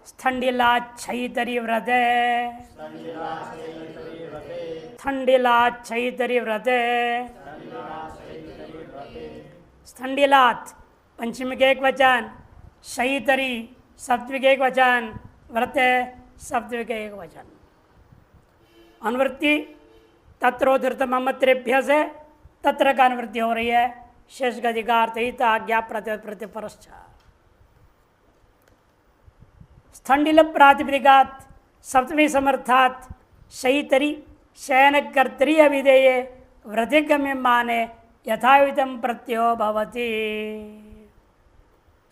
स्थंडिला छैतरी व्रते, स्थंडिला छैतरी व्रते। स्थंडिलात पंचमी के एक वचन, शैतरी सप्तमी के एक वचन, व्रते सप्तमी के एक वचन। अनुवृत्ति तत्रोधृत ममत्रेभ्य से तत्र का अनुवृत्ति हो रही है। शेष का अधिकार तहिता आज्ञा प्रतिपरश्च। स्थंडिल प्रातिपदिकात सप्तमी समर्थात शयितरी शयन कर्तरी अभिधेय व्रतिगम्य माने यथाविधम प्रत्यो भवति।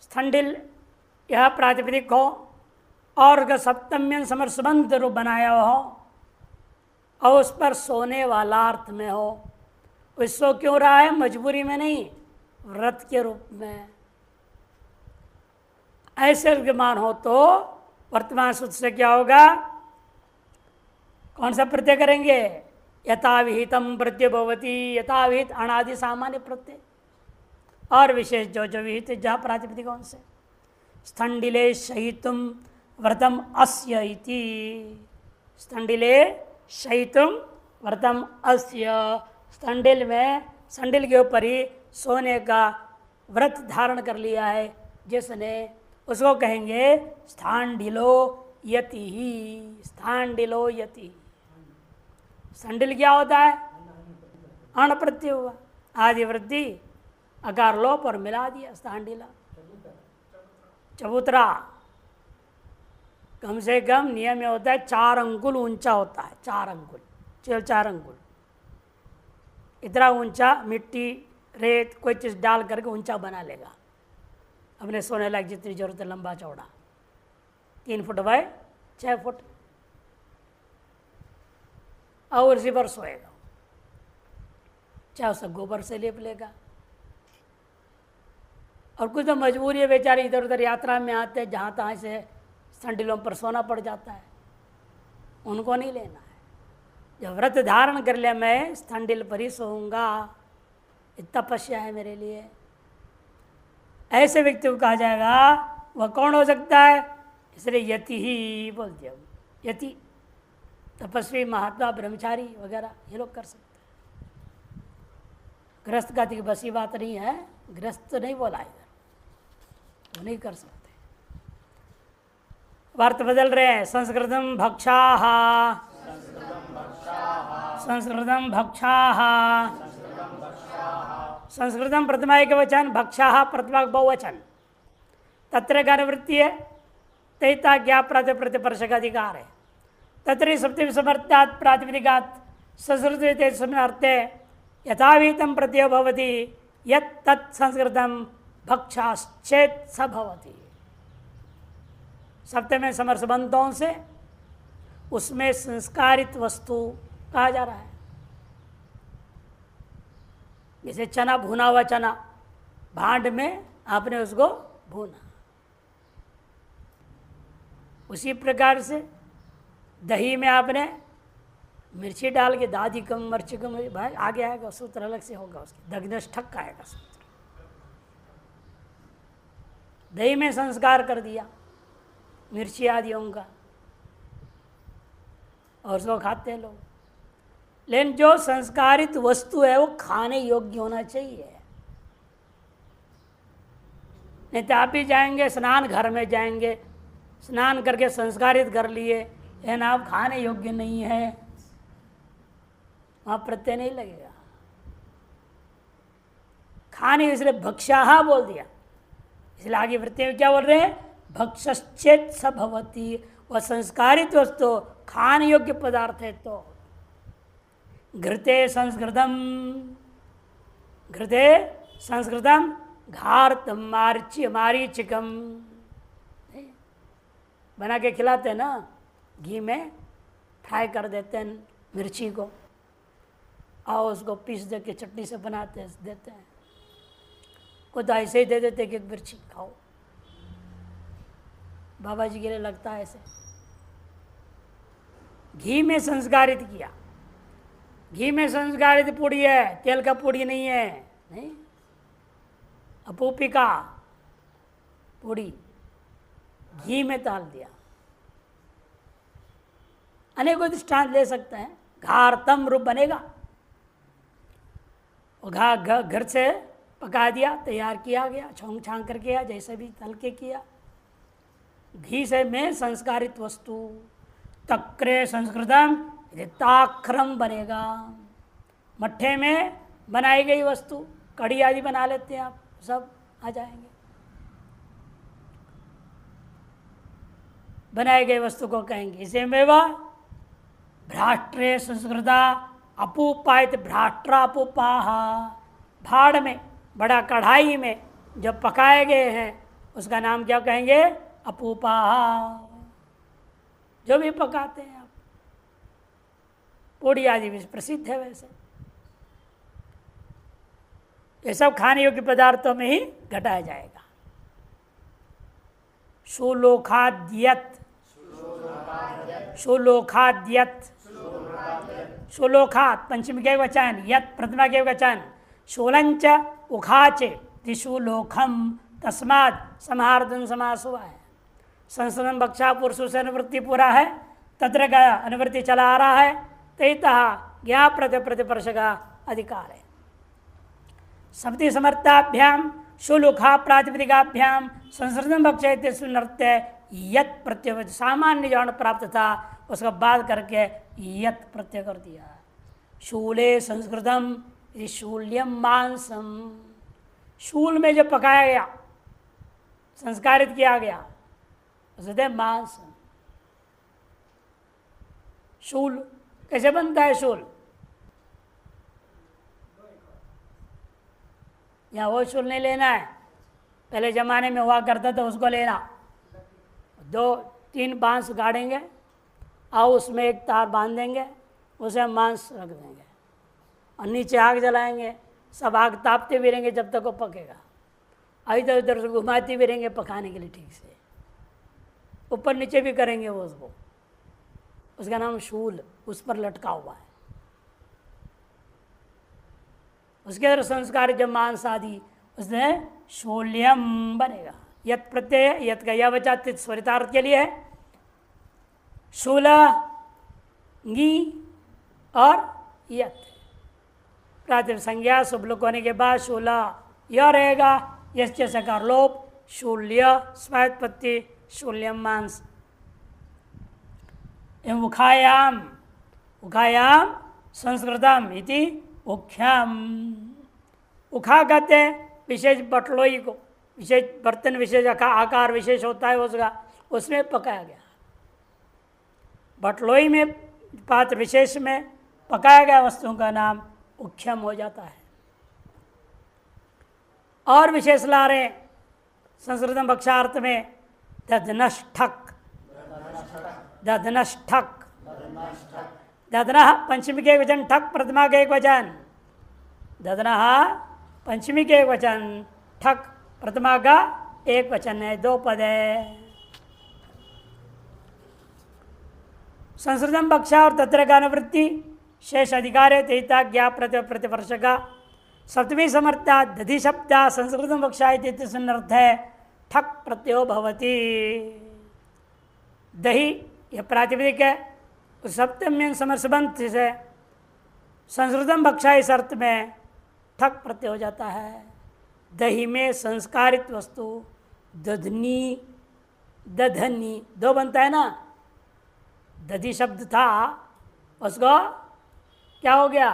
स्थंडिल यह प्रातिपदिक हो और उसका सप्तम्यन समरसबंध रूप बनाया हो और उस पर सोने वाला अर्थ में हो। सो क्यों रहा है? मजबूरी में नहीं, व्रत के रूप में। ऐसे विद्यमान हो तो वर्तमान सूत्र से क्या होगा? कौन सा प्रत्यय करेंगे? यथाविहितम प्रत्यय भवति। यथाविहित अनादि सामान्य प्रत्यय और विशेष जो जो विहित जहाँ प्रातिपदिक से। स्थंडिले शयितुम व्रतम अस्य इति। स्थंडिले शयितुम व्रतम अस्य। स्थंडिल में संडिल के ऊपर ही सोने का व्रत धारण कर लिया है जिसने, उसको कहेंगे स्थांडिलो यति ही। स्थांडिलो यति। संडिल क्या होता है? अण प्रत्यय हुआ, आदि वृद्धि अकार लोप और मिला दिया स्थांडिला। चबूतरा कम से कम नियम में होता है 4 अंगुल ऊंचा होता है। 4 अंगुल, 4 अंगुल इतना ऊंचा मिट्टी रेत कोई चीज़ डाल करके ऊंचा बना लेगा अपने सोने लायक जितनी जरूरत है, लंबा चौड़ा 3 फुट बाय 6 फुट, और उसी पर सोएगा। चाहे उसे गोबर से लेप लेगा। और कुछ तो मजबूरी है, बेचारे इधर उधर यात्रा में आते हैं, जहाँ तहाँ से संडिलों पर सोना पड़ जाता है, उनको नहीं लेना है। जब व्रत धारण कर लिया, मैं संडिल पर ही सोऊंगा, तपस्या है मेरे लिए, ऐसे व्यक्ति को कहा जाएगा वह कौन हो सकता है? इसलिए यति ही बोल दिया। यति तपस्वी, महात्मा, ब्रह्मचारी वगैरह ये लोग कर सकते हैं। गृहस्थ का बस ये बात नहीं है, गृहस्थ नहीं बोला इधर, वो नहीं कर सकते। वार्ता बदल रहे हैं। संस्कृतम भक्षाः, संस्कृतम भक्षाः, संस्कृतम प्रथमा एक वचन, भक्षाः प्रथमा बहुवचन। तत्र का निवृत्ति है, तैता ज्ञा प्रतिपर्श का अधिकार है। तत्र सप्तमी समर्थात् प्रातिपदिकात् संस्कृत अर्थे यथाविहितं प्रत्ययो भवति यत् तत् संस्कृतं भक्षाश्चेत् स भवति। सप्तमी समरसबंधों से उसमें संस्कारित वस्तु कहा जा रहा है। जैसे चना, भुना हुआ चना भांड में आपने उसको भूना, उसी प्रकार से दही में आपने मिर्ची डाल के दादी कम मिर्ची कम, भाई आगे आएगा सूत्र अलग से होगा, उसकी दग्नश ठक आएगा सूत्र। दही में संस्कार कर दिया मिर्ची आदियों का और उसको खाते हैं लोग। लेकिन जो संस्कारित वस्तु है वो खाने योग्य होना चाहिए। नहीं तो आप ही जाएंगे स्नान घर में जाएंगे, स्नान करके संस्कारित कर लिए, लेकिन आप खाने योग्य नहीं है, वहाँ प्रत्यय नहीं लगेगा। खाने इसलिए भक्षाः बोल दिया, इसलिए आगे वृत्ति में क्या बोल रहे हैं? भक्षश्चेत् स भवति। वह संस्कारित वस्तु खाने योग्य पदार्थ है तो। घृते संस्कृतम, घृते संस्कृतम घार्तम मारीचिकम बना के खिलाते हैं ना, घी में फ्राई कर देते हैं मिर्ची को और उसको पीस दे के चटनी से बनाते देते हैं। को तो ऐसे ही दे देते कि मिर्ची खाओ, बाबा जी के लिए लगता है ऐसे। घी में संस्कारित किया, घी में संस्कारित पूड़ी है, तेल का पूड़ी नहीं है, नहीं अपूपी का पूड़ी घी में ताल दिया, अनेकों दृष्टांत ले सकते हैं। घार्तम रूप बनेगा, घर से पका दिया, तैयार किया गया, छोंक छांग करके किया, जैसे भी तल के किया। घी से में संस्कारित वस्तु, तक्रे संस्कृतम ताक्रम बनेगा। मट्ठे में बनाई गई वस्तु, कड़ी आदि बना लेते हैं आप, सब आ जाएंगे। बनाई गई वस्तु को कहेंगे इसे में वह भ्राष्ट्रे संस्कृता अपूपायत भ्राष्ट्रा अपूपाह। भाड़ में, बड़ा कढ़ाई में जो पकाए गए हैं उसका नाम क्या कहेंगे? अपूपाह। जो भी पकाते हैं आप, पूड़ी आदि भी प्रसिद्ध है। वैसे ये सब खाने योग्य पदार्थों में ही घटाया जाएगा। शूलोखाद्यत, शूलोखाद्यत, शूलोखात पंचमी के वचन, यत प्रथमा के वचन, शूलंच उखाचे त्रिशूलोखम तस्मात् समार्दन समास हुआ है। संस्कृतम बक्षा पुरुषों से अनुवृत्ति पूरा है, तत्र गया अनुवृत्ति चला आ रहा है, तैतः ज्ञा प्रतिपर्श का अधिकार है। सप्ति समर्थाभ्याम शूलुखा प्रातिपदिकाभ्याम संस्कृतम बक्षा सुनृत्य यत प्रत्यय, सामान्य जौन प्राप्त था उसका बाद करके यत प्रत्यय कर दिया। शूले संस्कृतम शूल्यम मांसम, शूल में जो पकाया गया, संस्कारित किया गया उसे मांस। शूल कैसे बनता है? शूल या वो शूल नहीं लेना है, पहले जमाने में हुआ करता था उसको लेना। 2-3 बांस गाड़ेंगे और उसमें एक तार बांध देंगे, उसे मांस रख देंगे और नीचे आग जलाएंगे। सब आग तापते भी रहेंगे जब तक वो पकेगा। इधर उधर से घुमाते भी रहेंगे पकाने के लिए ठीक से, ऊपर नीचे भी करेंगे वो उसको। उसका नाम शूल, उस पर लटका हुआ है। उसके अंदर संस्कार जब मांस आदि, उसमें शूल्यम बनेगा। यत प्रत्यय, यत का यह बचा तित स्वरितार्थ के लिए है। शूला गी और यत प्रातिप संज्ञा शुभ लोक होने के बाद शूला यह रहेगा। यश्च सकार लोप, शूल्य स्वात्पत्ति शूल्यम मांस। उखायाम, उखायाम संस्कृतम इति उख्याम। उखा कहते हैं विशेष बटलोई को, विशेष बर्तन, विशेष आकार विशेष होता है उसका, उसमें पकाया गया। बटलोई में, पात्र विशेष में पकाया गया वस्तुओं का नाम उख्यम हो जाता है। और विशेष ला रहे संस्कृतम बक्षार्थ में दधनष्ठक, दधनष्ठक, दधनः पंचमी के वचन, ठक प्रथमा के एक वचन। दधनः पंचमी के एक वचन, ठक प्रथमा का एक वचन है, 2 पद है। संस्कृतम बक्षा और तत्र का अनुवृत्ति शेष अधिकार है, तेता ज्ञा प्रतिवर्ष का। सप्तमी समर्था दधि शब्दा संस्कृतम बक्षा सुनर्थ है, ठक प्रत्यो भवती। दही यह प्रातिपदिक है, उस सप्तमी समरसबंध से संस्कृतम बक्षा इस अर्थ में ठक प्रत्यय हो जाता है। दही में संस्कारित वस्तु, दधनी, दधनी 2 बनता है ना। दधि शब्द था, उसको क्या हो गया?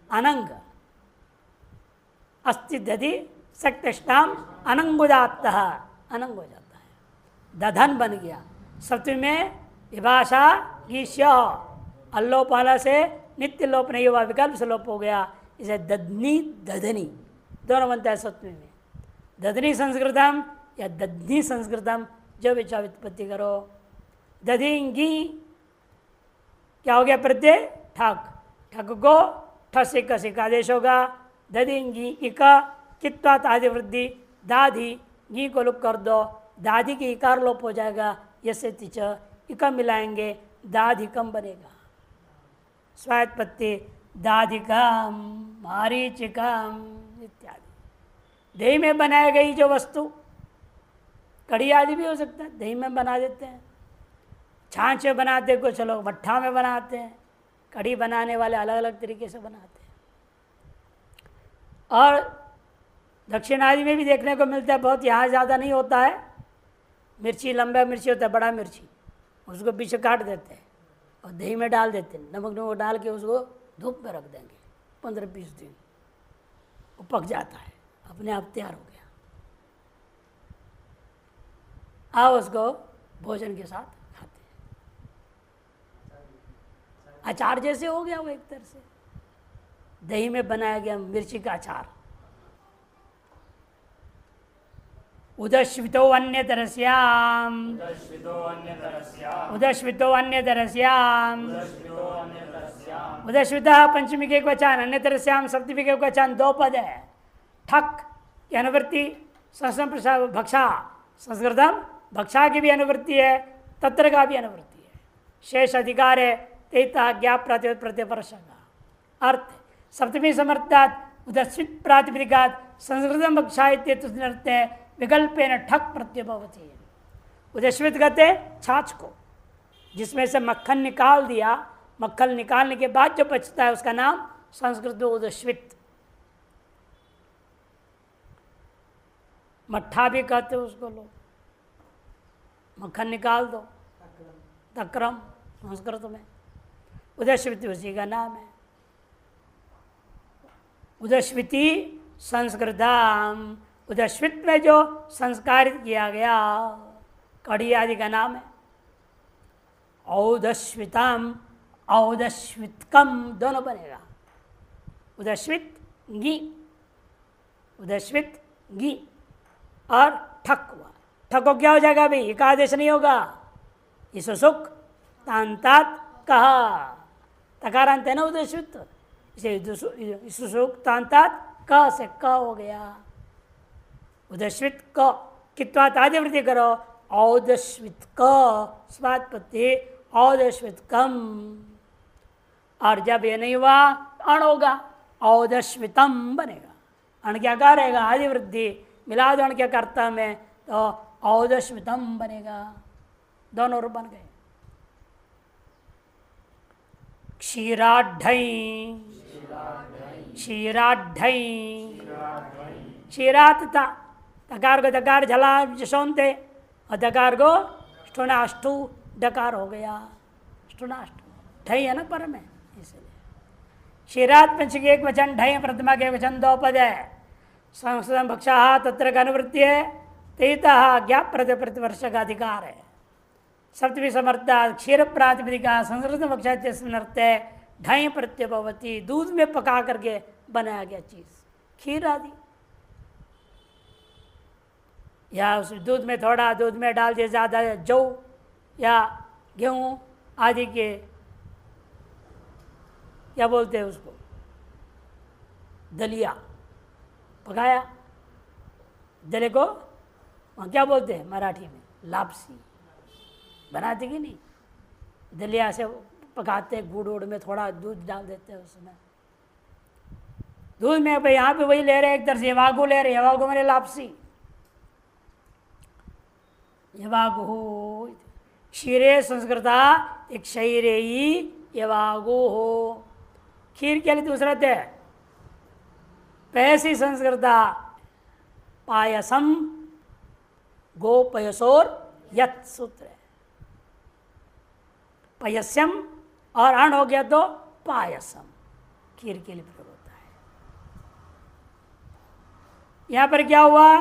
अनंग। अस्ति दधि सक्तष्टाम अनंगुदात्त, अनंग हो जाता है, दधन बन गया। सप्तमी में विभाषा गीष्य, अल्लोपाला से नित्य लोप नहीं हुआ, विकल्प से लोप हो गया, इसे दधनी दधनी दोनों बनता है सप्तमी में। दधनी संस्कृतम या दधनी संस्कृतम, जो विचार व्युत्पत्ति करो। दधिंगी क्या हो गया? प्रत्यय ठक, ठक को ठसिक कसिक आदेश होगा। दधिंगी इका कित्वात आदि वृद्धि, दाधी घी को लुप कर दो, दाधी की इकार लोप हो जाएगा। यसे तिच इका मिलाएंगे, दाधिकम बनेगा। स्वात्पत्ति दाधिकम, मारीचिकम इत्यादि। दही में बनाई गई जो वस्तु, कड़ी आदि भी हो सकता है, दही में बना देते हैं। छाछ में बनाते, कुछ लोग भट्ठा में बनाते हैं। कढ़ी बनाने वाले अलग अलग तरीके से बनाते हैं। और दक्षिण आदि में भी देखने को मिलता है, बहुत यहाँ ज़्यादा नहीं होता है। मिर्ची, लंबा मिर्ची होता है, बड़ा मिर्ची, उसको पीछे काट देते हैं और दही में डाल देते हैं, नमक नमक डाल के उसको धूप में रख देंगे 15-20 दिन, वो पक जाता है, अपने आप तैयार हो गया। आओ उसको भोजन के साथ खाते हैं। अचार जैसे हो गया वो एक तरह से, दही में बनाया गया मिर्ची का अचार। उदश्वितो अन्यतरस्याम, उदश्वितो अन्यतरस्याम, उदश्विता पंचमी के एक वचन, अन्यतरस्याम सप्तमी के एक वचन, 2 पद है। ठक की अनुवृत्ति, संस्कृतम भक्षा, संस्कृतम भक्षा की भी अनुवृत्ति है, तत्र का भी अनुवृत्ति है। शेष अधिकार है तेता ज्ञाप प्रत्यपर्श का अर्थ। सप्तमी समर्थात उदस्वित प्रातिपदिकात संस्कृतम भक्षा इत्यर्थ विकल्पेन ठक प्रत्यय भवति है। उदस्वित कहते छाछ को, जिसमें से मक्खन निकाल दिया, मक्खन निकालने के बाद जो बचता है उसका नाम संस्कृत में उदस्वित। मट्ठा भी कहते उसको लोग, मक्खन निकाल दो, तक्रम संस्कृत में। उदस्विति उसी का नाम है। उदस्विति संस्कृतम, उदस्वित में जो संस्कारित किया गया कढ़ी आदि का नाम है। औदस्वितम, औदस्वितकम दोनों बनेगा। उदस्वित गी, उदस्वित गी और ठक हुआ। ठक को क्या हो जाएगा भाई? एकादेश नहीं होगा। इसुसुक तांतात कहा, तकारांत है ना उदस्वित, इसे इसुसुक तांतात क से क हो गया। उदस्वित क कित्वात आदि वृद्धि करो, औदस्वित क स्वात्पत्ति औदस्वित कम। और जब ये नहीं हुआ अण होगा, औदस्वितम बनेगा। अण क्या क्या रहेगा? आदि वृद्धि मिला दो अण क्या कर्ता में, तो औदस्वितम बनेगा। दोनों रूप बन गए। क्षीराढ़ई, क्षीराढ़ई, क्षीरात था, तकार को दकार झला जशोनते और दकार को स्टुनाष्टु डकार हो गया। स्टुनाष्टु ढई है ना पर में, इसलिए क्षीरात पंच के एक वचन, ढई प्रतिमा के वचन 2 पद है। संस्कृतम भक्षा तत्र का अनुवृत्ति है, तेता ज्ञाप प्रतिवर्ष का अधिकार है। सप्तमी समर्था क्षीर प्रातिपदिका संस्कृत भक्षा है, ढई प्रत्यय भवती, दूध में पका करके बनाया गया चीज, खीर आदि। या उस दूध में थोड़ा, दूध में डाल दिया ज़्यादा जौ या गेहूँ आदि के, क्या बोलते हैं उसको, दलिया पकाया। दले को वहाँ क्या बोलते हैं मराठी में? लापसी बनाते कि नहीं? दलिया से पकाते, गुड़ उड़ में थोड़ा दूध डाल देते हैं उसमें। दूध में भाई यहाँ पे वही ले रहे, एक तरह से यवागु ले रहे, यवागु मैंने लापसी। यवागु क्षीरे संस्कृता एक क्षीरे यवागु हो। खीर के लिए दूसरा थे पैसी संस्कृता पायसम गोपयसोर यत सूत्र है। पयस्यम और अण हो गया तो पायसम, खीर के लिए प्रयोग होता है। यहां पर क्या हुआ?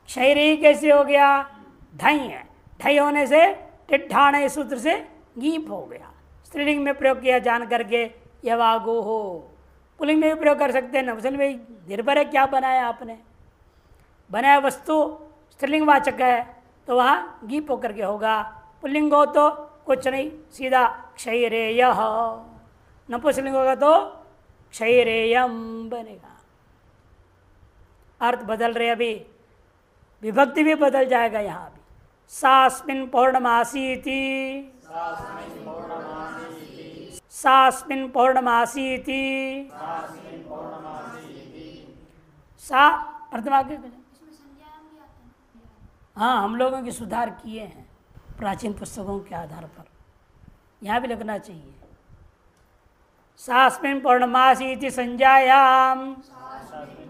क्षयरी कैसे हो गया? ढई है, ढई होने से टिड्ढाण सूत्र से गीप हो गया। स्त्रीलिंग में प्रयोग किया जान करके यवागो हो। पुलिंग में भी प्रयोग कर सकते हैं। नवसल में निर्भर है क्या बनाया आपने। बनाया वस्तु स्त्रीलिंग वाचक है तो वहाँ गीप होकर के होगा। पुल्लिंग हो तो कुछ नहीं, सीधा क्षयरेय। नपुंसकलिंग होगा तो क्षयरेयम बनेगा। अर्थ बदल रहे, अभी विभक्ति भी बदल जाएगा। यहाँ भी सास्मिन पौर्णमासीति, सास्मिन पौर्णमासीति, सा प्रथमा के, हाँ हम लोगों के सुधार किए हैं। प्राचीन पुस्तकों के आधार पर यहाँ भी लिखना चाहिए। सास्मिन् पौर्णमासी इति संज्ञायाम, सास्मिन्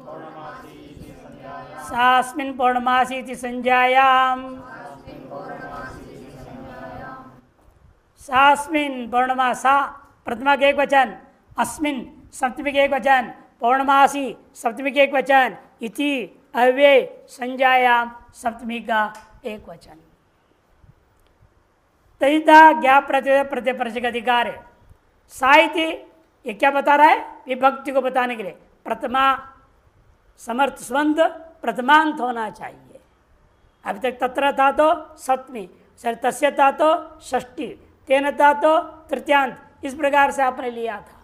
पौर्णमासी इति संज्ञायाम, सास्मिन् पौर्णमासा प्रथमा के एक वचन, अस्मिन् सप्तमी के एक वचन, पौर्णमासी सप्तमी के एक वचन, इति अव्यय संज्ञायाम सप्तमी का एक वचन। तैता ज्ञा प्रत्यय प्रत्यय अधिकार है। साहित्य ये क्या बता रहा है? विभक्ति को बताने के लिए प्रथमा समर्थ स्वंद प्रथमांत होना चाहिए। अभी तक तत्र था तो सप्तमी, तस्य था तो षष्ठी, तेन था तो तृतीयांत, इस प्रकार से आपने लिया था।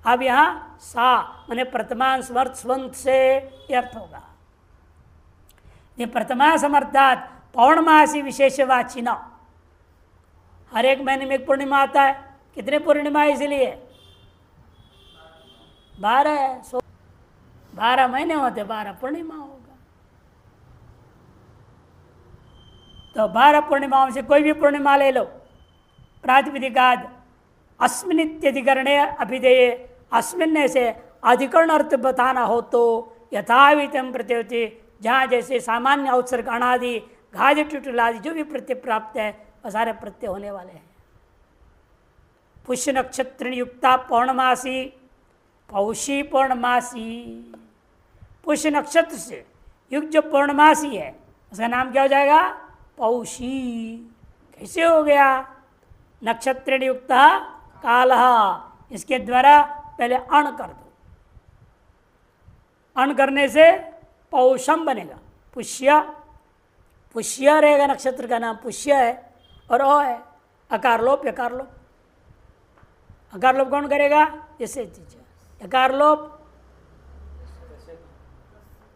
अब यहाँ सा माने प्रथमांत समर्थ स्वंत से अर्थ होगा। ये प्रथमा समर्थात पौर्णमासी विशेषवाची न, हर एक महीने में एक पूर्णिमा आता है। कितने पूर्णिमा इसलिए 12 है, 12 महीने होते 12 पूर्णिमा होगा। तो 12 पूर्णिमाओं से कोई भी पूर्णिमा ले लो। प्रातिपदिकाद अस्मिन् इत्यधिकरणे अभिधेये, अस्मिन् से अधिकरण अर्थ बताना हो तो यथावितम प्रत्यय, जहाँ जैसे सामान्य अवसर्ग अनादि घाज टुटुल आदि जो भी प्रत्यय प्राप्त है वह सारे प्रत्यय होने वाले हैं। पुष्य नक्षत्र युक्ता पौर्णमासी, पौषी पौर्णमासी, पुष्य नक्षत्र से युक्त जो पौर्णमासी है उसका नाम क्या हो जाएगा? पौषी। कैसे हो गया? नक्षत्र युक्त कालः, इसके द्वारा पहले अण कर दो, अण करने से पौषम बनेगा। पुष्य, पुष्य रहेगा, नक्षत्र का नाम पुष्य है और ओ है अकार लोप यकार लोप। अकार लोप कौन करेगा? जैसे यकार लोप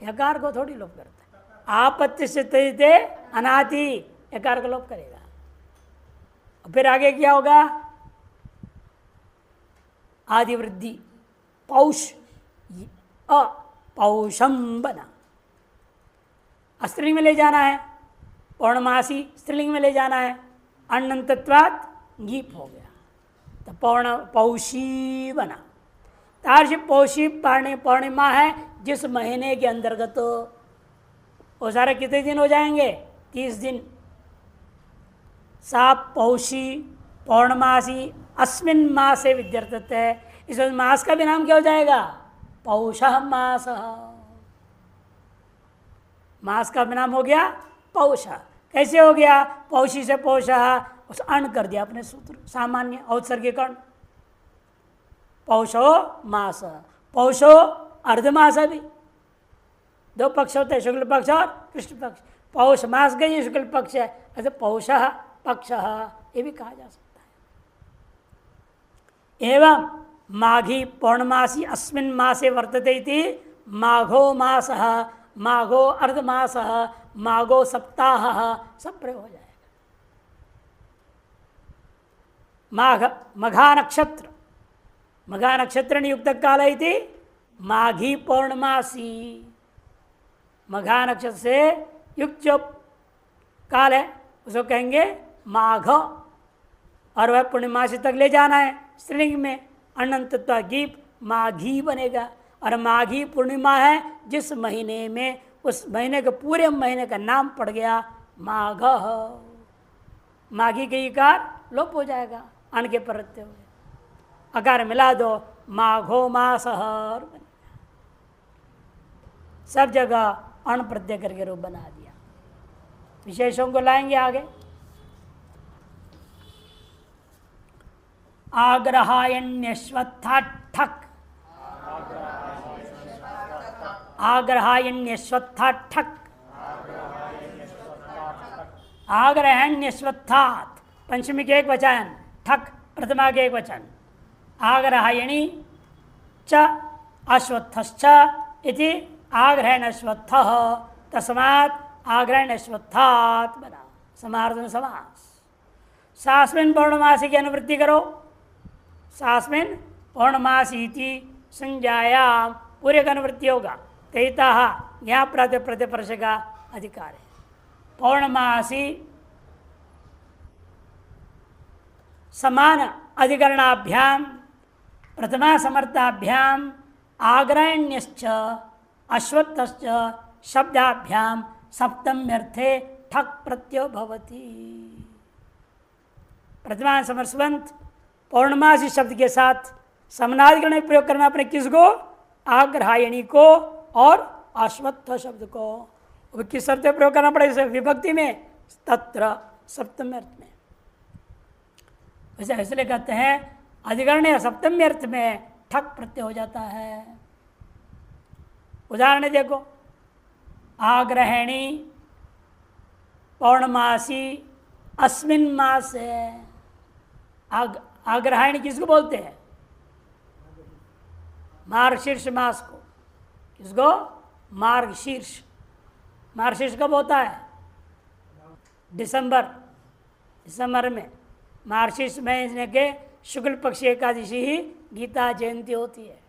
यकार को थोड़ी लोप करता है। आपत्ति से तजिते अनाति यकार का लोप करेगा। और फिर आगे क्या होगा? आदि वृद्धि, पौष अ पौषम बना। स्त्रीलिंग में ले जाना है, पौर्णमासी स्त्रीलिंग में ले जाना है, अनंतत्वात् गीप हो गया तो पौषी बना। तार्श पौषी पौर्णिमा है जिस महीने के अंतर्गत, वो सारे कितने दिन हो जाएंगे? 30 दिन। सा पौषी पौर्णमासी अस्मिन् मासे विद्यर्थत है, इस मास का भी नाम क्या हो जाएगा? पौषः मास। मास का भी नाम हो गया पौष। कैसे हो गया? पौषी से पौषः, उस अण कर दिया अपने सूत्र सामान्य औत्सर्गिक अण। पौषो मास, पौषो अर्धमास भी, दो पक्ष होते हैं, शुक्ल पक्ष और कृष्ण पक्ष। पौष मास का ये शुक्ल पक्ष है, ऐसे पौषः पक्षः ये भी कहा जा सकता है। एवं माघी पौर्णमासी अस्मिन् मासे वर्तते इति माघो मासः, माघो अर्धमासः, माघो सप्ताहः, सब प्रयोग हो जाएगा। माघ मघा नक्षत्र, मघा नक्षत्र युक्त काल इति माघी पौर्णमासी। मघा नक्षत्र से युक्त जो काल है उसको कहेंगे माघ, और वह पूर्णिमासी तक ले जाना है स्त्रीलिंग में, अनंतत्व गीप माघी बनेगा। और माघी पूर्णिमा है जिस महीने में, उस महीने के पूरे महीने का नाम पड़ गया माघ। माघी के इकार लोप हो जाएगा, अण के प्रत्यय हो जाएगा, अकार मिला दो माघो मासः बनेगा। सब जगह अण प्रत्यय करके रूप बना दिया। विशेषों को लाएंगे आगे। आग्रहायण्यश्वत्थाठक, आग्रहायण्यश्वत्थाठक, आग्रहण्यश्वत्थात् पंचमी के एक वचन, ठक प्रथमा के एक वचन। आग्रहायणी च अश्वत्थश्च इति आग्रहण अश्वत्थः, तस्मात् आग्रहण अश्वत्थात् बना। समार्जन समास। सास्मिन् पौर्णमासी की अनुवृत्ति करो। सास्मिन् पौर्णमासी संज्ञायाम, पूरे का अनुवृत्ति होगा। तैता यहाँ प्रत्यय प्रत्यय का अधिकार है। पौर्णमासी समान अधिकरणाभ्याम प्रथमा समर्थाभ्याम आग्रहण्यश्च अश्वत्थश्च शब्दाभ्याम सप्तम्यर्थे ठक प्रत्ययो भवति। प्रथमा समर्थ पौर्णमासी शब्द के साथ समनाधिकरण प्रयोग करना अपने किसको? आग्रहायणी को और अश्वत्थ शब्द को। किस अर्थ में प्रयोग करना पड़ेगा? विभक्ति में, तत्र सप्तम अर्थ में। वैसे इसलिए कहते हैं अधिकरण या सप्तमी अर्थ में ठक प्रत्यय हो जाता है। उदाहरण देखो, आग्रहणी पौर्णमासी अस्मिन मास है। आग्रहायणी किसको बोलते हैं? मार्गशीर्ष मास को। किसको? मार्गशीर्ष। मार्गशीर्ष कब होता है? दिसंबर में। मार्गशीर्ष महीने के शुक्ल पक्ष एकादशी ही गीता जयंती होती है।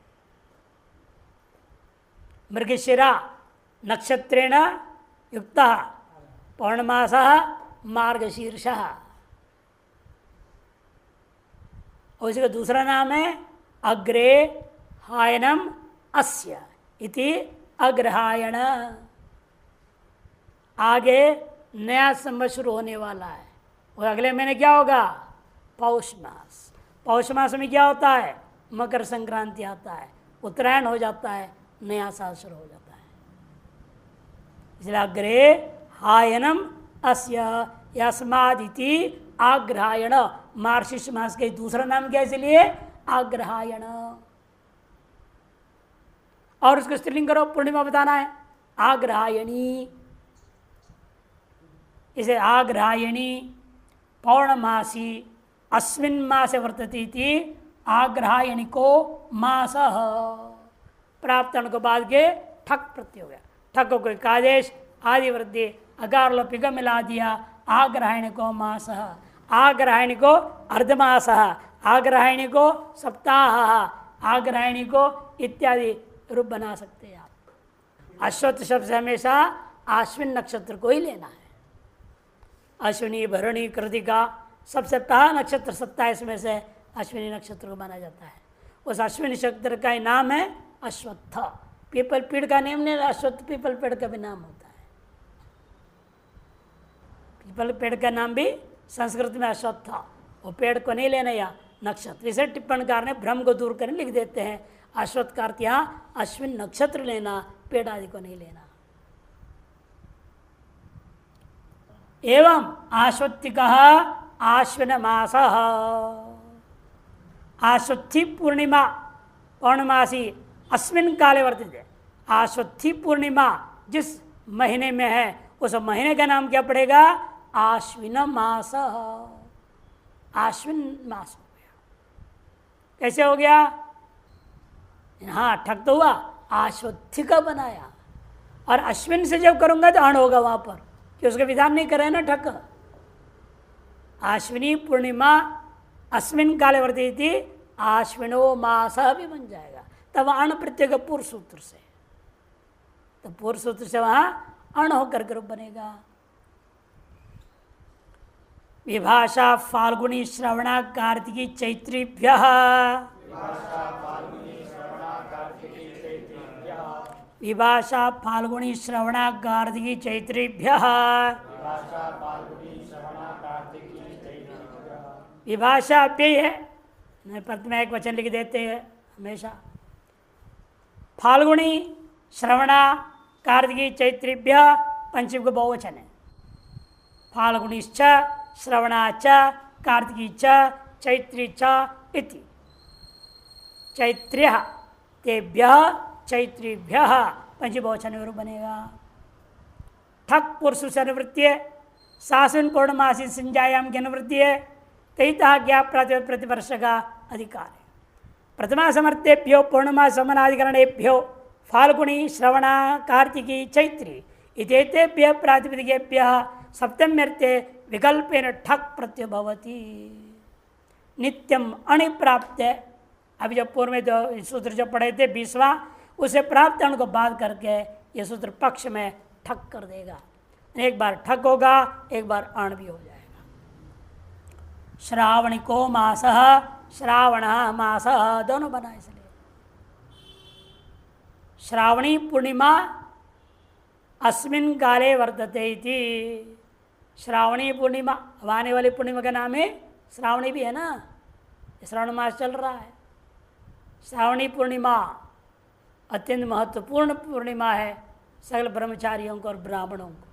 मृगशिरा नक्षत्रेण युक्त पौर्णमास मार्गशीर्ष। और इसका दूसरा नाम है अग्रे हायनम अस्य इति अग्रहायण। आगे नया संवत्सर शुरू होने वाला है और अगले महीने क्या होगा? पौष मास। पौष मास में क्या होता है? मकर संक्रांति आता है, उत्तरायण हो जाता है, नया साल शुरू हो जाता है। इसलिए अग्रे हायनम अस्य यस्मादिति आग्रहायण। मार्गशीर्ष मास के दूसरा नाम क्या है? इसलिए आग्रहायण। और उसको स्त्रीलिंग करो, पूर्णिमा बताना है, आग्रहायणी। इसे आग्रहायणी पौर्णमासी अस्मिन् मासे वर्तते इति आग्रहायणी को मास। प्राप्त को बाद के ठक प्रत्यय हो गया। ठक को कोई आदेश आदि वृद्धि अकार लोपिक मिला दिया। आग्रहायणी को मास, आग्रहायणी को अर्धमास, आग्रहायणी को सप्ताह, आग्रहायणी को इत्यादि रूप बना सकते हैं आप। अश्वत्थ शब्द से हमेशा आश्विन नक्षत्र को ही लेना है। अश्विनी भरणी कृतिका सबसे पहला नक्षत्र 27 में से अश्विनी नक्षत्र को माना जाता है। उस अश्विनी नक्षत्र का ही नाम है अश्वत्थ। पीपल पेड़ का नाम नहीं, अश्वत्थ पीपल पेड़ का भी नाम होता है। पीपल पेड़ का नाम भी संस्कृत में अश्वत्थ। वो पेड़ को नहीं लेना या नक्षत्र। इसे टिप्पणकार ने भ्रम को दूर करने लिख देते हैं, अश्वत्थ का अर्थ यहाँ अश्विन नक्षत्र लेना, पेड़ आदि को नहीं लेना। एवं आश्वत्थिक आश्विन मास। आश्वत्थी पूर्णिमा पौर्णमासी अस्मिन काले वर्तिते। आश्वत्थी पूर्णिमा जिस महीने में है उस महीने का नाम क्या पड़ेगा? आश्विन मास। आश्विन मास हो गया। कैसे हो गया? हाँ, ठक तो हुआ, आश्वत्थी का बनाया। और अश्विन से जब करूंगा तो अण होगा वहां पर, कि उसका विधान नहीं करे ना ठक। आश्विनी पूर्णिमा अस्मिन काले वर्तिते आश्विनो मास भी बन जाएगा। तब अण प्रत्यय का पूर्व सूत्र से, तो पूर्व सूत्र से वहां अण होकर के रूप बनेगा। विभाषा फाल्गुनी श्रवणा कार्तिकी चैत्रीभ्य। विभाषा फाल्गुनी श्रवणा कार्तिकी चैत्रीभ्य। विभाषा अव्यय है, प्रथम एक वचन लिख देते हैं हमेशा। फाल्गुनी श्रवणा कार्तिकी चैत्रीभ्य पंचम को बहुवचन है। फाल्गुनीश्च श्रवणाच कार्तिकी च चैत्री च इति। चैत्र्य तेभ्य चैत्रीभ्य पंचम बहुवचन बनेगा। ठक पुरुष से अनुवृत्ति सासुन पौर्णमासी संज्ञायाम की अनुवृत्ति है। तैता ज्ञा प्रतिवर्ष का अधिकार है। प्रथमा समर्थेभ्यो पौर्णमास समनाधिकरणेभ्यो फाल्गुनी श्रवणा कार्तिकी चैत्री इत्येतेभ्य प्रातिपदिकेभ्य सप्तम्यर्थे विकल्पेन ठक प्रत्यय भवति। नित्यम अणि प्राप्त। अभी जब पूर्व में जो सूत्र जो पढ़े थे 20वां, उसे प्राप्त अण को बाध करके ये सूत्र पक्ष में ठक कर देगा। एक बार ठक होगा, एक बार अण भी हो जाएगा। श्रावणिको मास, श्रावण मास दोनों बना इसलिए। श्रावणी पूर्णिमा अस्मिन काले वर्तते इति। श्रावणी पूर्णिमा, अब आने वाली पूर्णिमा का नाम है श्रावणी भी है ना, श्रावण मास चल रहा है। श्रावणी पूर्णिमा अत्यंत महत्वपूर्ण पूर्णिमा है सकल ब्रह्मचारियों को और ब्राह्मणों को।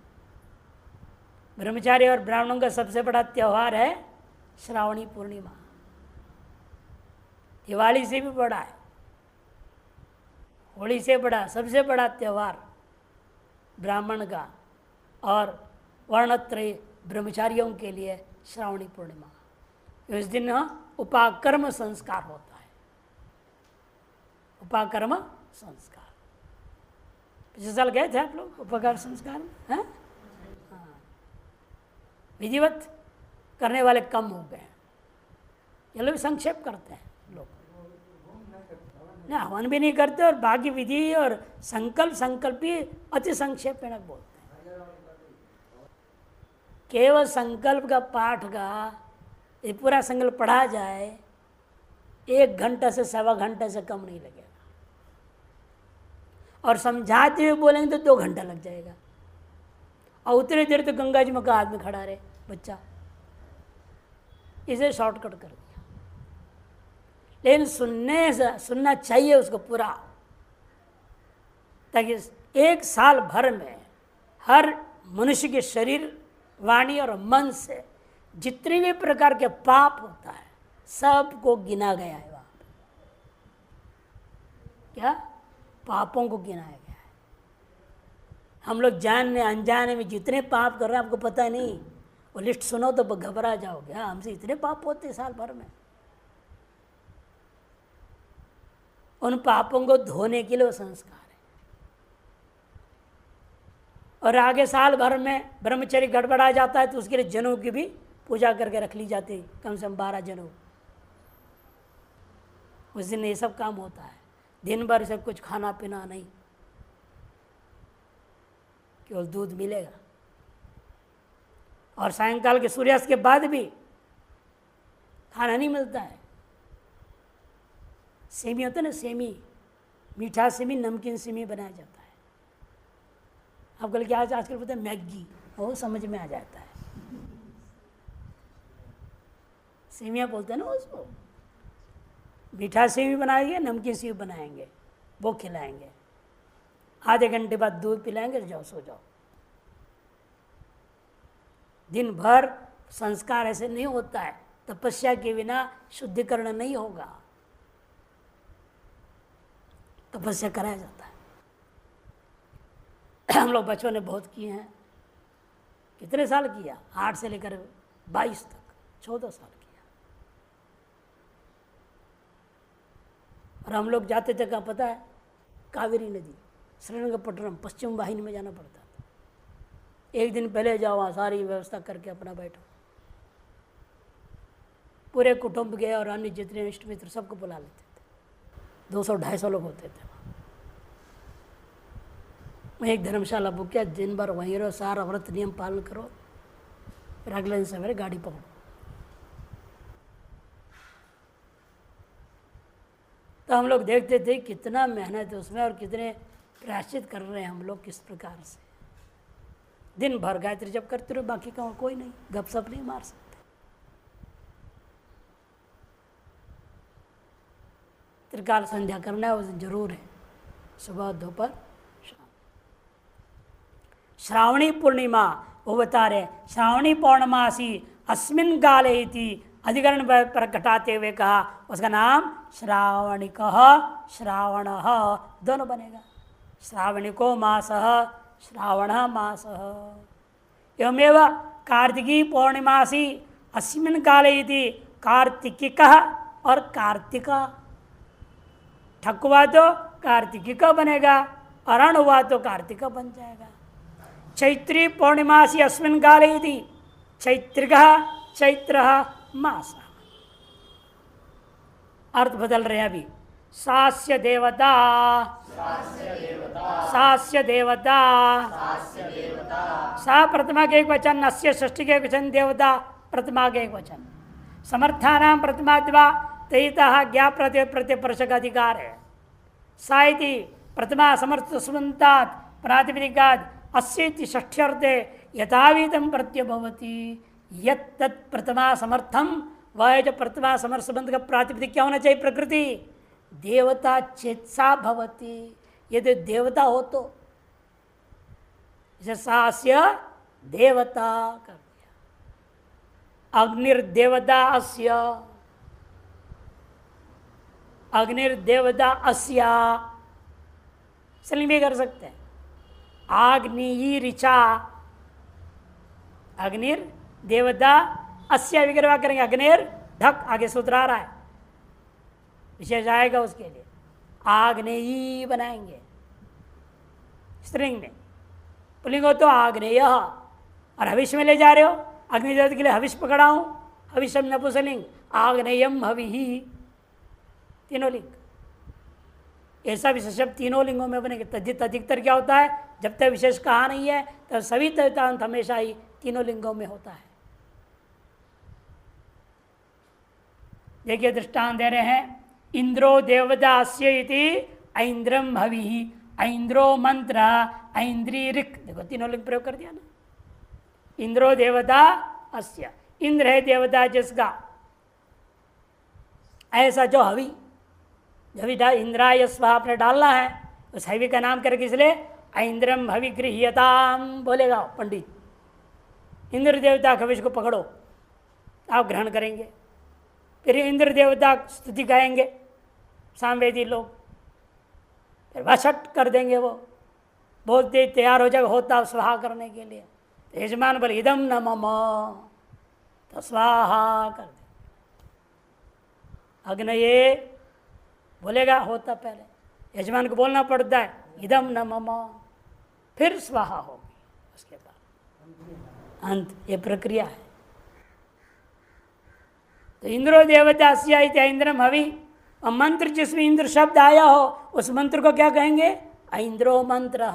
ब्रह्मचारी और ब्राह्मणों का सबसे बड़ा त्यौहार है श्रावणी पूर्णिमा। दिवाली से भी बड़ा है, होली से बड़ा, सबसे बड़ा त्यौहार ब्राह्मण का और वर्णत्रय ब्रह्मचारियों के लिए श्रावणी पूर्णिमा। इस दिन उपाकर्म संस्कार होता है, उपाकर्म संस्कार। पिछले साल गए थे आप लोग उपाकर्म संस्कार में? हाँ, विधिवत करने वाले कम हो गए, ये लोग संक्षेप करते हैं लोग ना, हवन भी नहीं करते और बाकी विधि और संकल्प भी अति संक्षेप में बोलते हैं। केवल संकल्प का पाठ का ये पूरा संकल्प पढ़ा जाए 1 घंटा से 1.25 घंटे से कम नहीं लगेगा, और समझाते हुए बोलेंगे तो 2 घंटा लग जाएगा। और उतने देर तो गंगा जी में का आदमी खड़ा रहे बच्चा, इसे शॉर्टकट कर दिया। लेकिन सुनना चाहिए उसको पूरा, ताकि 1 साल भर में हर मनुष्य के शरीर, वाणी और मन से जितने भी प्रकार के पाप होता है सबको गिना गया है। वहाँ क्या पापों को गिनाया गया है। हम लोग जानने अनजाने में जितने पाप कर रहे हैं आपको पता नहीं, वो लिस्ट सुनो तो घबरा जाओगे। हाँ, हमसे इतने पाप होते साल भर में। उन पापों को धोने के लिए वो संस्कार है। और आगे साल भर में ब्रह्मचर्य गड़बड़ा जाता है तो उसके लिए जनेऊ की भी पूजा करके रख ली जाती है, कम से कम 12 जनेऊ। उस दिन ये सब काम होता है। दिन भर सब कुछ खाना पीना नहीं, केवल दूध मिलेगा। और सायंकाल के सूर्यास्त के बाद भी खाना नहीं मिलता है। सेमी होता है ना, सेमी, मीठा सेमी, नमकीन सेमी बनाया जाता है। आपको क्या आजकल पता है, मैगी, वो समझ में आ जाता है। सेमिया बोलते हैं ना उसको। मीठा सेमी बनाएंगे, नमकीन सेमी बनाएंगे, वो खिलाएंगे। आधे घंटे बाद दूध पिलाएंगे, जाओ सो जाओ। दिन भर संस्कार ऐसे नहीं होता है। तपस्या के बिना शुद्धिकरण नहीं होगा, तपस्या कराया जाता है। हम लोग बच्चों ने बहुत किए हैं। कितने साल किया? 8 से लेकर 22 तक, 14 साल किया। और हम लोग जाते थे, कहाँ पता है, कावेरी नदी, श्रीरंगपट्टनम, पश्चिम वाहिनी में जाना पड़ता था। एक दिन पहले जाओ, वहाँ सारी व्यवस्था करके अपना बैठो। पूरे कुटुंब के और अन्य जितने इष्ट मित्र सबको बुला लेते थे। 200-250 लोग होते थे। मैं एक धर्मशाला बुक किया, दिन भर वहीं रहो, सारा व्रत नियम पालन करो, फिर अगले दिन सवेरे गाड़ी पकड़ो। तो हम लोग देखते थे कितना मेहनत है उसमें और कितने प्रायश्चित कर रहे हैं हम लोग किस प्रकार से। दिन भर गायत्री जप करते रहो, बाकी का कोई नहीं, गपशप नहीं मार सकते। त्रिकाल संध्या करना है, उस दिन जरूर है, सुबह दोपहर शाम। श्रावणी पूर्णिमा वो बता रहे, श्रावणी पौर्णमासी अस्मिन काले इति अधिकरण पर घटाते हुए कहा, उसका नाम श्रावणिक, श्रावण दोनों बनेगा। श्रावणिको मास, श्रावण मास। एवमेव कार्तिकी पौर्णिमासी अस्मिन काले इति कार्तिकिक और कार्तिका। ठक हुआ तो कार्तिकिका बनेगा, अरण हुआ तो कार्तिका बन जाएगा। चैत्री पौर्णिमासी अस्मिन काले इति चैत्रिका, चैत्र मास। अर्थ बदल रहे हैं अभी। सास्य देवता सास्य देवता सा प्रतिमा के एक वचन, अस्य षष्ठी के एक वचन, देवता प्रतिमा के एक वचन। समर्थानां प्रतिमाद्वा तयितः ज्ञा प्रत्यय प्रत्यय परशक अधिकार है। साइति प्रतिमा समर्थ सुमंतात् प्रातिपदिकात् अस्येति षष्ठ्यर्थे यथाविधं प्रत्यय भवति। यत् तत् प्रतिमा समर्थम, वह जो प्रतिमा समर्थ संबंध का प्रातिपदिक क्या होना चाहिए? प्रकृति। देवता चेतसा भवति, यदि देवता हो तो जैसे सास्य देवता कर दिया। अग्निर्देवता अस्य, अग्निर्देवता अस्या, स्त्रीलिंग भी कर सकते हैं। आग्नेयी ऋचा, अग्निर्देवता अस्या विग्रह करेंगे। अग्निर ढक, आगे सूत्र आ रहा है, विशेष आएगा उसके लिए। आग्नेयी बनाएंगे स्त्रिंग में, पुल्लिंग हो तो आग्नेय। और हविष्य में ले जा रहे हो, अग्निदेवता के लिए हविष्य पकड़ा हूं, हविष्यम नपुंसकलिंग, आग्नेयम हविहि, तीनों लिंग। ऐसा विशेष शब्द तीनों लिंगों में बनेंगे। तद्धित अधिकतर क्या होता है? जब तक विशेष कहा नहीं है तब सभी तद्धितांत हमेशा ही तीनों लिंगों में होता है। देखिए दृष्टांत दे रहे हैं। इंद्रो देवदास्य इति ऐन्द्रम हविहि, ऐन्द्रो मंत्र, ऐन्द्री ऋक्। देखो तीनों लिंग प्रयोग कर दिया ना। इंद्रो देवता अस्य, इंद्र है देवता जिसका। ऐसा जो हवि, जब इंद्राय स्वाहा आपने डालना है, उस हवि का नाम करके इसलिए ऐन्द्रम हवि गृह्यताम बोलेगा पंडित। इंद्र देवता हविष को पकड़ो, आप ग्रहण करेंगे। फिर इंद्र देवता स्तुति गाएंगे सामवेदी लोग, फिर वशट कर देंगे। वो बोलते तैयार हो जाएगा होता स्वाहा करने के लिए। तो यजमान बोले इदम न मम, तो स्वाहा कर दे। अग्नये बोलेगा होता, पहले यजमान को बोलना पड़ता है इदम न मम, फिर स्वाहा होगी उसके बाद अंत। ये प्रक्रिया है। तो इंद्रो देवता इंद्रम हवि, और मंत्र जिसमें इंद्र शब्द आया हो उस मंत्र को क्या कहेंगे? ऐन्द्रो मंत्र।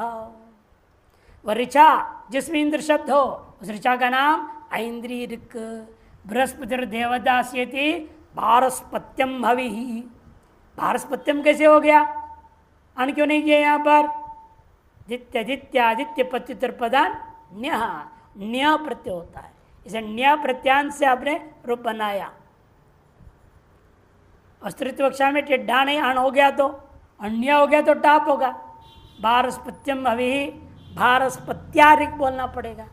वह ऋचा जिसमें इंद्र शब्द हो उस ऋचा का नाम ऐन्द्री ऋक्। बृहस्पति देवदास्यति पारस्पत्यम हवि। पारस्पत्यम कैसे हो गया? अन क्यों नहीं किया यहाँ पर? दित्यादित्य पत्युत्तर पदान न्य प्रत्यय होता है, इसे न्य प्रत्यांत से आपने रूप बनाया। अस्त्रित्व कक्षा में टिड्ढा नहीं अण हो गया तो अन्य हो गया तो टाप होगा। भारस्पत्यम हवि, भारस्पत्यारिक बोलना पड़ेगा।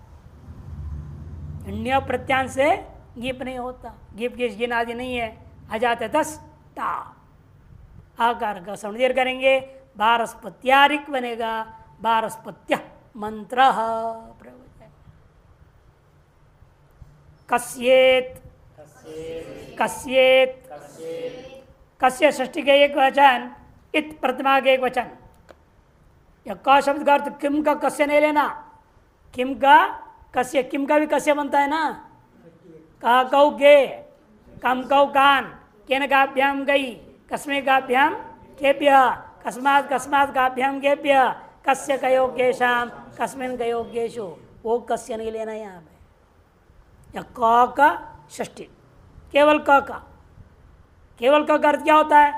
अन्य प्रत्यांत से गीप नहीं होता, गीप की गिन आदि नहीं है। आ जाते 10 टा आकार का सौंदर्य करेंगे, भारस्पत्यारिक बनेगा। भारस्पत्य मंत्र प्रयोग हो जाएगा। कस्येत, कस्येत, कस्य षष्ठी के एक वचन, इत प्रतिमा के एक वचन। या क शब्द का अर्थ किम का कस्य नहीं लेना, किम का कस्य, किम का भी कस्य बनता है ना। कहा कौ गे, कम कौ कान, केन काभ्याम गई, कस्मे काभ्याम केभ्य, कस्मात् कस्मात् काभ्याम केभ्य, कस्य कयोग्येषाम, कस्मिन् कयोग्येषु। वो कस्य नहीं लेना यहाँ पे। या क का षष्ठी, केवल क का, केवल क का अर्थ क्या होता है?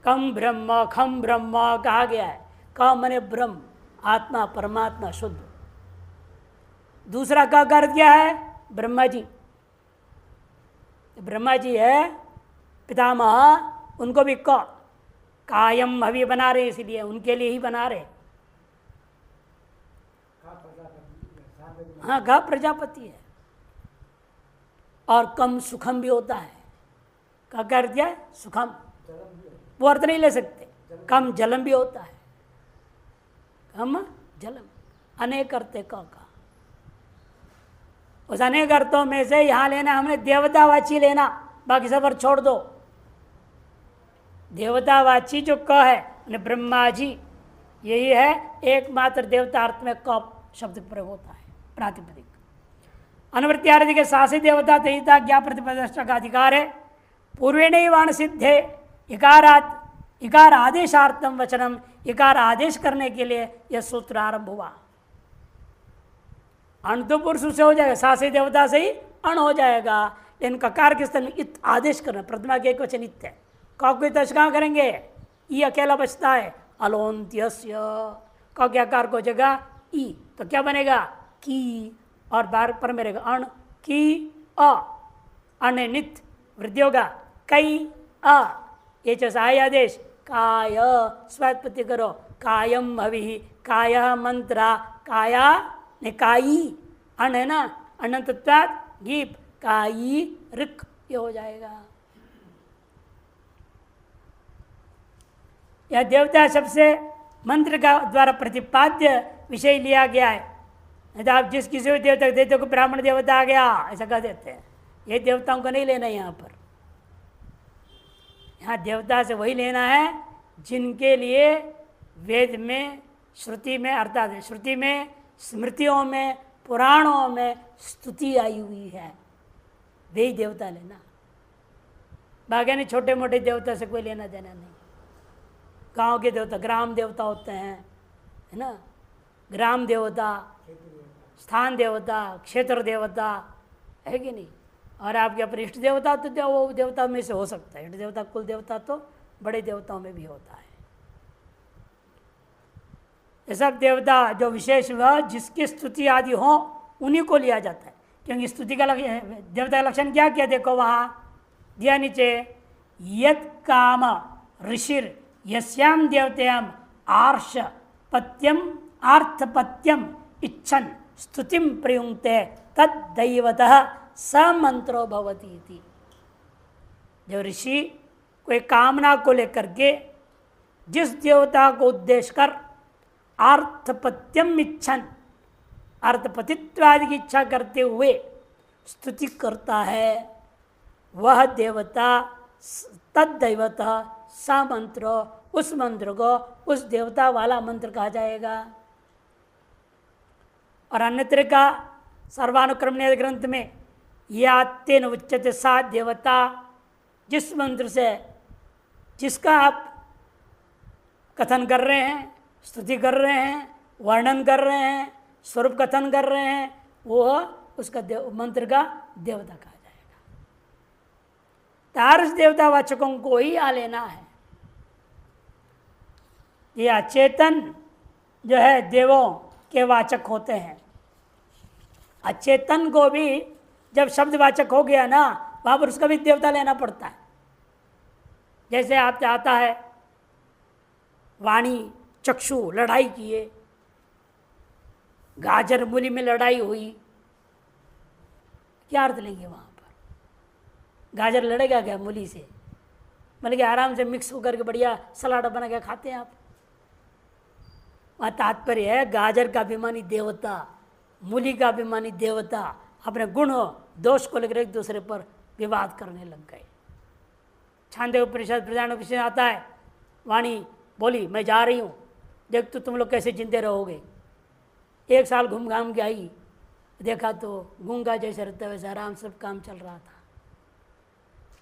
कम ब्रह्म, खम ब्रह्म कहा गया है। क मने ब्रह्म, आत्मा, परमात्मा, शुद्ध। दूसरा का अर्थ क्या है? ब्रह्मा जी। ब्रह्मा जी है पितामह, उनको भी क, कायम हवि बना रहे, इसलिए उनके लिए ही बना रहे। हाँ, ग प्रजापति है। और कम सुखम भी होता है। का क्या अर्थ है? सुखम, वो अर्थ नहीं ले सकते। कम जलम भी होता है, कम जलम, अनेक अर्थ का। उस अनेक अर्थों में से यहां लेना हमने देवतावाची लेना, बाकी सब अर्थ छोड़ दो। देवतावाची जो क है उन्हें ब्रह्मा जी, यही है एकमात्र देवता अर्थ में क शब्द प्रयोग होता है, प्रातिपदिक। अनुवृत्त्यादि के सासी देवता तयिता ज्ञा प्रतिपदष्टा का अधिकार है। पूर्वेण सिद्धे इकार आदेशार्थम वचनम, इकार आदेश करने के लिए यह सूत्र आरंभ हुआ। अण तो पुरुष से हो जाएगा, सा से देवता से ही अण हो जाएगा, लेकिन ककार के स्थान में इत आदेश करना, प्रतिमा के एक वचन इत है। का कोई तश कहाँ करेंगे, ई अकेला बचता है, अलोन्त्यस्य का क्या कार को जगह ई, तो क्या बनेगा की, और बार पर मेरेगा अण की अ, अण नित वृद्धि होगा कई अ, ये चय आदेश काय स्वात्पत्ति करो, कायम हवि, काय मंत्रा, काया ने काई, अण है ना, अनंतत्वात् गीप काई ऋक, ये हो जाएगा। यह देवता सबसे मंत्र का द्वारा प्रतिपाद्य विषय लिया गया है। नहीं तो आप जिस किसी भी देवता को देते को ब्राह्मण देवता आ गया ऐसा कह देते हैं, ये देवताओं को नहीं लेना है। यहाँ पर यहाँ देवता से वही लेना है जिनके लिए वेद में, श्रुति में, अर्थात श्रुति में, स्मृतियों में, पुराणों में स्तुति आई हुई है, वही देवता लेना। बाकी नहीं, छोटे मोटे देवता से कोई लेना देना नहीं। गांव के देवता ग्राम देवता होते हैं, है ना, ग्राम देवता, स्थान देवता, क्षेत्र देवता, है कि नहीं। और आपके अपने इष्ट देवता तो वो देवता में से हो सकता है, इष्ट देवता कुल देवता तो बड़े देवताओं में भी होता है। ये सब देवता जो विशेष वह जिसकी स्तुति आदि हो उन्हीं को लिया जाता है, क्योंकि स्तुति का देवता का लक्षण क्या किया, देखो वहाँ दिया नीचे, यत् काम ऋषिर यस्याम देवत्याम आर्ष पत्यम आर्थपत्यम इच्छन स्तुतिम प्रयुंक्ते तद्दैवतः समंत्रो भवति इति। जो ऋषि कोई कामना को लेकर के जिस देवता को उद्देश्य कर आर्थपत्यम इच्छन, अर्थपतित्वादि की इच्छा करते हुए स्तुति करता है, वह देवता तद्दैवतः सा मंत्र, उस मंत्र को उस देवता वाला मंत्र कहा जाएगा। और अन्यत्र का सर्वानुक्रम ग्रंथ में यातेन उच्यते सा देवता, जिस मंत्र से जिसका आप कथन कर रहे हैं, स्तुति कर रहे हैं, वर्णन कर रहे हैं, स्वरूप कथन कर रहे हैं, वो उसका मंत्र का देवता कहा जाएगा। तारस देवता वाचकों को ही आ लेना है। ये अचेतन जो है देवों के वाचक होते हैं। अचेतन को भी जब शब्दवाचक हो गया ना, वहाँ पर उसका भी देवता लेना पड़ता है। जैसे आप आता है वाणी चक्षु लड़ाई किए, गाजर मूली में लड़ाई हुई, क्या अर्थ लेंगे वहाँ पर? गाजर लड़ेगा क्या मूली से? मतलब कि आराम से मिक्स होकर के बढ़िया सलाद बना के खाते हैं आप। वहाँ तात्पर्य है गाजर का अभिमानी देवता, मूली का अभिमानी देवता अपने गुण दोष को लेकर एक दूसरे पर विवाद करने लग गए। छांदोग्य उपनिषद प्रधान उपनिषद आता है, वाणी बोली मैं जा रही हूँ, देख तो तुम लोग कैसे जिंदे रहोगे। 1 साल घूम घाम के आई, देखा तो गूंगा जैसे रहता वैसे आराम से काम चल रहा था।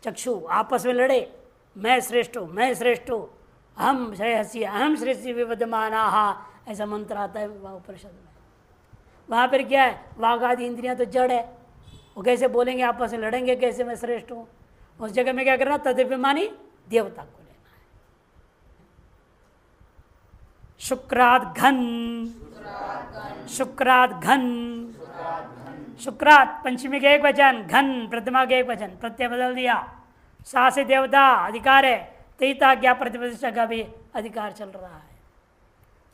चक्षु आपस में लड़े, मैं श्रेष्ठ हूँ, मैं श्रेष्ठ हूँ, हम श्रेयसी अहम श्रेष्ठी विवदमाना, ऐसा मंत्र आता है वहाँ उपनिषद में। वहाँ पर क्या है, वाघ आदि इंद्रियाँ तो जड़ है, वो कैसे बोलेंगे, आपस में लड़ेंगे कैसे, मैं श्रेष्ठ हूँ। उस जगह में क्या करना, तदभिमानी देवता को लेना है। शुक्राद घन, शुक्राद घन, शुक्रात पंचमी के एक वचन, घन प्रतिमा के एक वचन, प्रत्यय बदल दिया। सा से देवता अधिकार है, तयिता क्या प्रतिप्रतिष्ठा का भी अधिकार चल रहा है।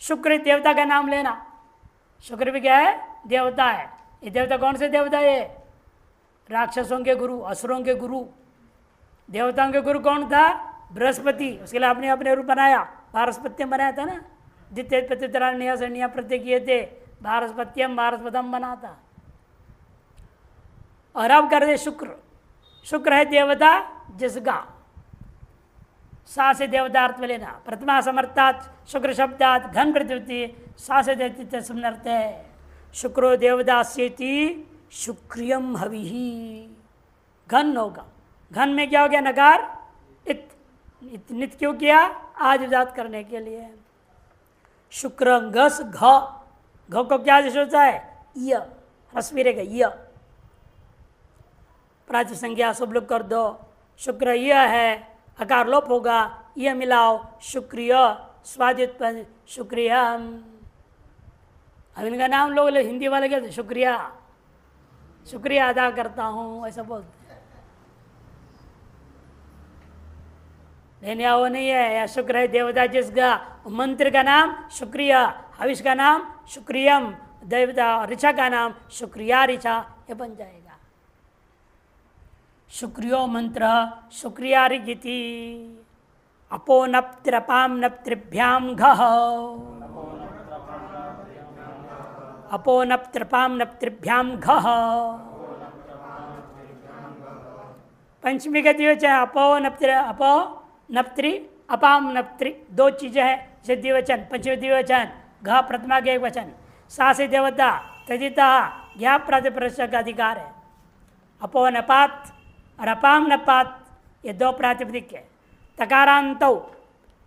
शुक्र देवता का नाम लेना, शुक्र भी क्या है, देवता है। ये देवता कौन से देवता है? राक्षसों के गुरु, असुरों के गुरु। देवताओं के गुरु कौन था? बृहस्पति। उसके लिए आपने अपने रूप बनाया, भारस्पत्यम बनाया था ना, द्वितीय प्रत्युत्तरान्यास प्रत्यय किए थे, भारस्पत्यम भारस्पतम बना था। और अब कर दे शुक्र, शुक्र है देवता जिसका, सा से देवता अर्थ में लेना। प्रतिमा समर्थात शुक्र शब्दात घन प्रत्युत्ति, सा से देवता समर्थ है। शुक्रो देवदास्येति शुक्रियम हविहि, घन होगा, घन में क्या हो गया? नकार इत, नित क्यों किया? आज उदात करने के लिए। शुक्र घस घ, घ को क्या आदेश होता है? य, रश्मि रहेगा य, प्राच संज्ञा सब लोग कर दो। शुक्र यह है, अकार लोप होगा, यह मिलाओ, शुक्रिय स्वादित शुक्रिया। अब इनका नाम लोग हिंदी वाले कहते शुक्रिया, शुक्रिया अदा करता हूँ ऐसा बोलते हैं। लेने वो नहीं है, या शुक्र है देवता जिसका, मंत्र का नाम शुक्रिया, हविष का नाम शुक्रियम, देवता ऋचा का नाम शुक्रिया ऋचा, ये बन जाएगा। शुक्रियो मंत्र शुक्रिया ऋगिति। अपो नप्तिरपाम नप्त्रिभ्याम घः, अपो नप्तिरपाम नप्त्रिभ्याम घः। पंचमी का द्विवचन अपो नप्ति, अपो नप्त्रि अपाम नप्त्रि, दो चीजें हैं जैसे द्विवचन, पंचमी द्विवचन, घ प्रथमा के एक वचन, सा से देवता तदिता ज्ञा प्रातिपरस्य का अधिकार है। अपो नपात और अपाम नपात ये दो प्रातिपदिक है। तकारांतौ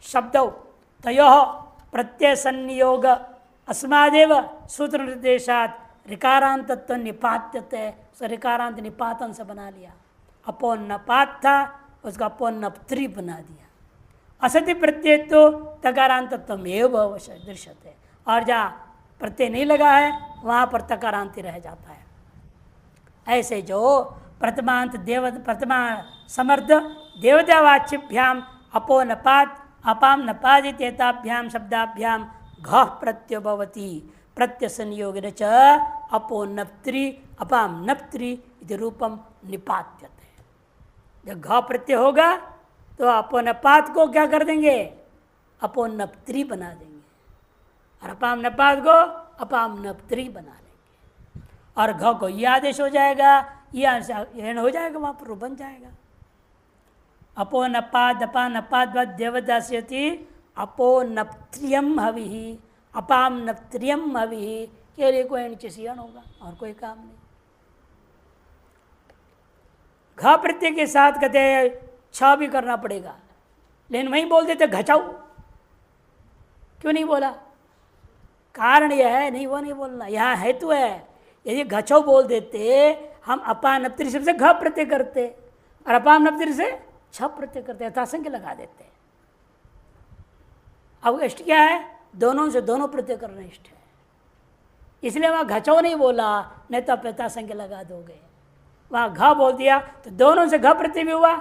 शब्दौ तयोः प्रत्यय संयोग अस्मादेव सूत्र निर्देशात ऋकारांतत्व निपात्यते, सो ऋकारांत निपातन से बना लिया। अपोन्नपात था, उसका अपोन्नप्त्री बना दिया। असति प्रत्यय तो तकारांतत्व एवं दृश्यते, और जहाँ प्रत्यय नहीं लगा है वहाँ पर तकारांति रह जाता है। ऐसे जो प्रथमांत प्रथमा समर्थ देवतावाच्यभ्याम अपो नपात अपाम नपादितेताभ्याम शब्दाभ्याम घ प्रत्यय भवति, प्रत्यय संयोगेन च अपो नप्त्री अपाम नप्त्री इति रूपम निपात्यते। जब घ प्रत्यय होगा तो अपो नपात को क्या कर देंगे? अपो नप्त्री बना देंगे, और अपाम नपात को अपाम नप्त्री बना लेंगे, और घ को यह आदेश हो जाएगा, यह हो जाएगा, वहां पर बन जाएगा। अपो नपाद अपा नपाद देवदास्यति अपो नप्त्रियम हवि अपाम नप्त्रियम हवि, के लिए कोई नीचे सियन होगा और कोई काम नहीं। घ प्रत्यय के साथ कहते छ भी करना पड़ेगा, लेकिन वहीं बोल देते घचाऊ, क्यों नहीं बोला? कारण यह है, नहीं वो नहीं बोलना, यहाँ हेतु है। यदि घचो बोल देते, हम अपान नप्त्री से घ प्रत्यय करते और अपाम नप्त्री से छ प्रत्यय करते, यथासंख्य लगा देते। अब इष्ट क्या है? दोनों से दोनों प्रत्यय करना इष्ट है, इसलिए वहाँ घचो नहीं बोला, नहीं तो आप यथासंख्य लगा दोगे। वहाँ घ बोल दिया तो दोनों से घ प्रत्यय भी हुआ।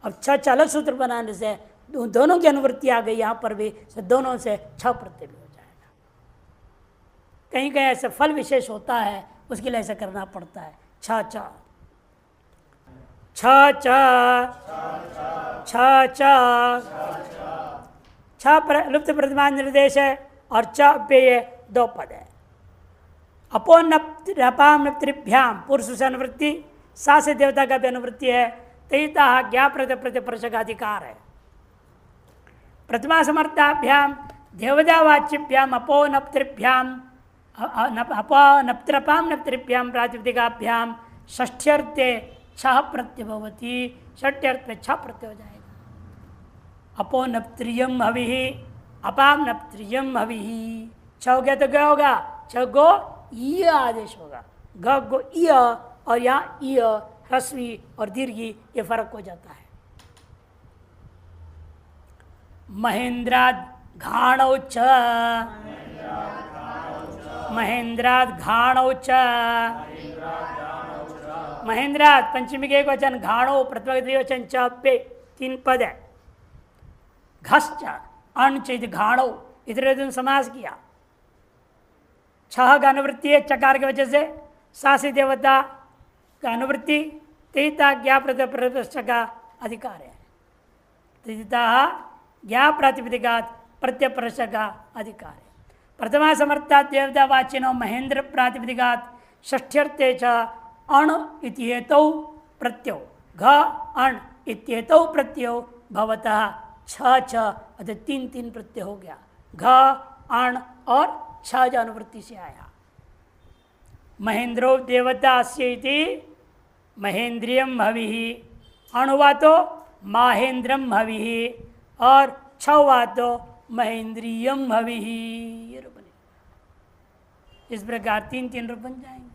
अब छ चालक सूत्र बनाने से दोनों की अनुवृत्ति आ गई, यहाँ पर भी तो दोनों से छ प्रत्यय भी हो जाएगा। कहीं कहीं ऐसा फल विशेष होता है, उसके लिए ऐसा करना पड़ता है। छ छ छ छ छ छ लुप्त प्रतिमान निर्देश है, और च पे ये दो पद है। अपो नपाम नप्त्रिभ्याम पुरुष से अनुवृत्ति, सा से देवता का भी अनुवृत्ति है। तयिता ज्ञा प्रत्यय परश का अधिकार है। प्रथमा समर्थाभ्याम देवतावाच्यभ्याम अपो नप्त्रिभ्याम अपो नप्त्रपाम नप्त्रिभ्याम प्रातिपदिकाभ्याम षष्ठ्यर्थे छह प्रत्यय भवति, षष्ठ्यर्थ में छह प्रत्यय हो जाएगा। अपो नप्त्रियम हवि अपाम नप्त्रियम हवि, छ हो गया तो क्या होगा? छ गो य आदेश होगा, ग गो य, और यहाँ य ह्रस्वी और दीर्घी ये फर्क हो जाता है। महेंद्राद घाणौ च, महेंद्राद घाणौ च, महेंद्राद पंचमी के एक वचन, घाणो प्रथम द्विवचन, च पे तीन पद है। घश्च अणचित घाणो, इधर समास किया। छह का अनुवृत्ति है चकार की वजह से, सासी देवता का अनुवृत्ति, तेता ज्ञा प्रत्यय का अधिकार है। तेता ज्ञा प्रातिपदिका प्रत्यय प्रश्न का अधिकार है। प्रथमा समर्था देवता वाचिनो महेंद्र प्रातिपदिकात षष्ठ्यर्थे च अण इत्येतौ प्रत्ययो, घ अण इत्येतौ प्रत्ययो भवतः छ छ, अतः तीन तीन प्रत्यय हो गया। घ अण और छ जो अनुवृत्ति से आया। महेंद्रो देवता अस्येति महेंद्रियम हवि अणुवा तो माहेंद्रम हवि और छवा तो महेंद्रियम हवि, ये रूप बने। इस प्रकार 3 रूप बन जाएंगे।